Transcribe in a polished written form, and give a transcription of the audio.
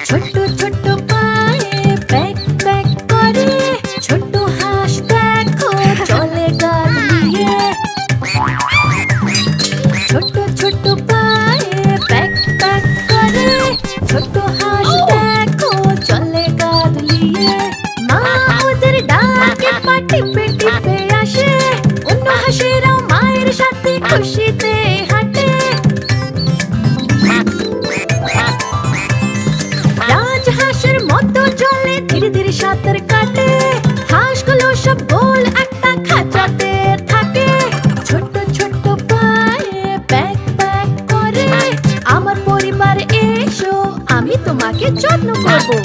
ছোট্ট ছোট্ট পায়ে প্যাক প্যাক করে, ছোট্ট হাঁস দেখো চলে গাল দিয়ে। ছোট্ট ছোট্ট পায়ে প্যাক প্যাক করে, ছোট্ট হাঁস দেখো চলে গাল দিয়ে। মা ওদের ডাকে পা টিপে টিপে আসে, অন্য হাঁসেরাও মায়ের সাথে খুশিতে হাঁটে। রাজহাঁসের মতো চলে ধীরে ধীরে সাঁতার কাটে, হাঁসগুলো সব গোল একটা খাঁচাতে থাকে। ছোট্ট ছোট্ট পায়ে প্যাক প্যাক করে, আমার পরিবার এসো, আমি তোমাকে যত্ন করবো।